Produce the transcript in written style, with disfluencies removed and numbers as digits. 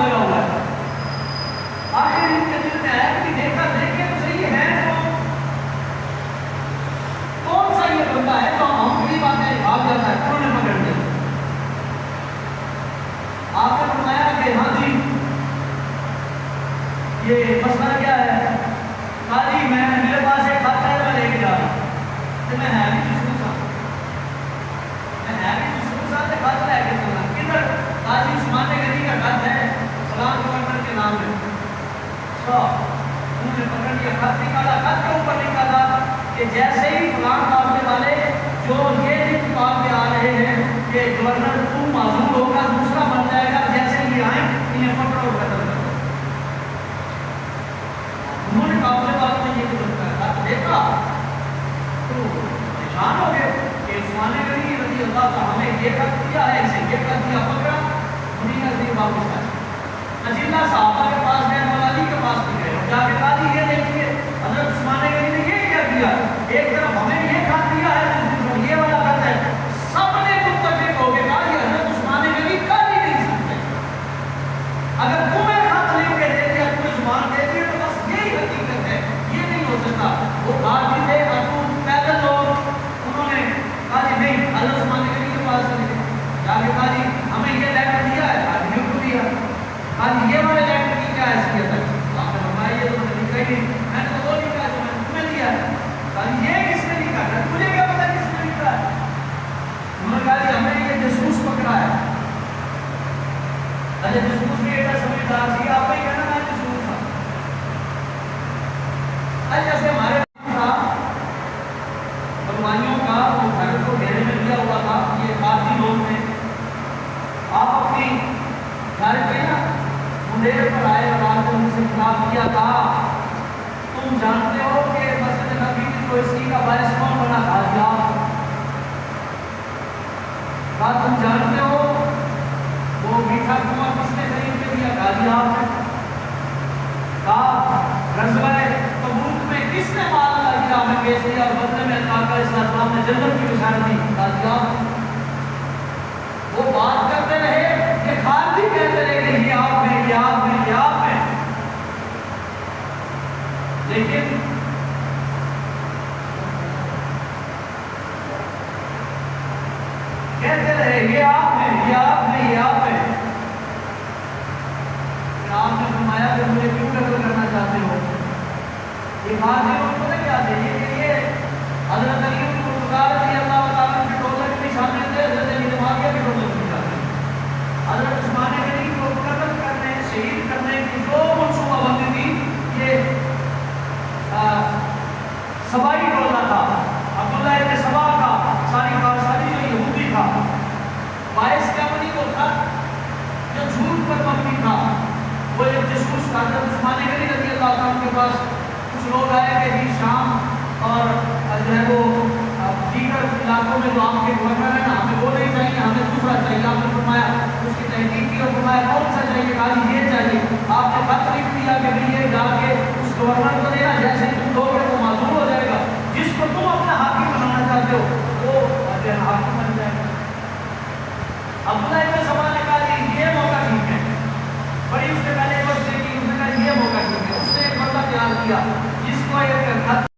لگا ہوا ہے. آخر ان کے دل میں آیا کہ دیکھا دیکھے تو صحیح ہے تو کون سا یہ بندہ ہے تو ہم کی باتیں بھاگ جاتا ہے. انہوں نے پکڑ لیا. آپ نے فرمایا کہ ہاں جی یہ مسئلہ کیا ہے؟ کہا جی میرے پاس ایک خط ہے میں لے کے جا رہا ہوں. میں ہے بھی جسوس ہوں خط لے کے چلنا کدھر؟ کہا جی عثمان غنی کا خط ہے فلاں گورنر کے نام میں. انہوں نے پکڑ لیا. خط نکالا. خط کے اوپر لکھا تھا کہ جیسے ہی فلاں قافلے والے جو یہ اتفاق پہ آ رہے ہیں کہ گورنر تو معذور ہوگا دوسرا بن جائے گا جیسے ہی آئیں انہیں پکڑو اور قتل کرو. انہوں نے قافلے والوں نے یہ خط دیکھا تو پریشان ہو گئے کہ عثمان غنی رضی اللہ تعالیٰ ہمیں یہ خط دیا ہے اسے یہ خط دیا پکڑا انہیں نزدیک واپس آئے. نزیلہ صحابہ کے پاس گئے مولا علی کے پاس بھی گئے جا کے کہا جی یہ دیکھیے حضرت عثمان غنی نے یہ کیا کیا. ایک طرف ہمیں یہ خط دیا ہے یہ والا خط ہے. سب نے متفق ہو کے کہا یہ حضرت عثمان غنی کر ہی نہیں سکتے. اگر تمہیں خط لکھ کے دے دیا تمہیں زبان دے دی تو بس یہی حقیقت ہے یہ نہیں ہو سکتا. وہ بھارتی تھے ابو پیدل لوگ انہوں نے کہا جی نہیں حضرت عثمان غنی کے پاس چلے جا کے کہا جی ہمیں یہ لیٹر دیا ہے آدمیوں کو دیا. کہا جی یہ والے لیٹر کی کیا حیثیت ہے؟ آپ نے فرمایا یہ تو میں نے لکھا ہی نہیں میں نے تو وہ لکھا ہے جو میں نے تمہیں دیا ہے. کہا جی یہ کس نے لکھا ہے؟ مجھے کیا پتا کس نے لکھا ہے. انہوں نے کہا جی ہمیں یہ جاسوس پکڑا ہے. اچھا جاسوس بھی ایٹا سمجھدار تھی آپ نے کہنا میں جاسوس تھا. جیسے ہمارے بلوائیوں کا وہ گھر کو گھیرے میں دیا ہوا تھا یہ خاصی لوگ تھے. آپ اپنی گھر کے نا مندر پر آئے اور آپ نے ان سے خطاب کیا تھا تم جانتے ہو کہ مسجد نبی کو اس کی کا باعث کون بنا تھا؟ کہا تم جانتے ہو وہ میٹھا کنواں کس نے خرید کے دیا؟ کہا جی آپ نے. کہا غزوہ تبوک میں کس نے مال اللہ کی راہ میں پیش کیا اور بدلے میں آقا علیہ السلام نے جنت کی بشارت دی؟ کہا جی آپ نے. وہ بات کرتے رہے کہ خالدی کہتے رہے کہ یہ آپ میں یہ آپ میں یہ آپ میں. لیکن کہتے رہے یہ آپ میں یہ آپ میں یہ آپ میں. آپ نے فرمایا کہ مجھے کیوں قتل کرنا چاہتے ہو؟ یہ بات ہے ان کو نہیں یاد ہے یہ حضرت علی رضی اللہ تعالیٰ کے ٹولے کے شامل تھے. حضرت علی معاویہ کے ٹولے کے شامل. حضرت عثمان غنی کو قتل کرنے شہید کرنے کی جو منصوبہ بندی تھی یہ سبائی ٹولہ تھا عبداللہ ابن سبا کا ساری جو یہودی تھا. باعث کیا بنی وہ تھا جو جھوٹ پر مبنی تھا. وہ ایک جاسوس تھا. حضرت عثمان غنی رضی اللہ عنہ کے پاس کچھ لوگ آئے کہ جی شام اور جو ہے وہ دیگر علاقوں میں جو آپ کے گورنر ہیں نا ہمیں وہ نہیں چاہیے ہمیں دوسرا چاہیے. آپ نے فرمایا اس کی تحقیق کی اور فرمایا کون سا چاہیے؟ کہا جی یہ چاہیے. آپ نے خط لکھ دیا کہ یہ جا کے اس گورنر کو دینا جیسے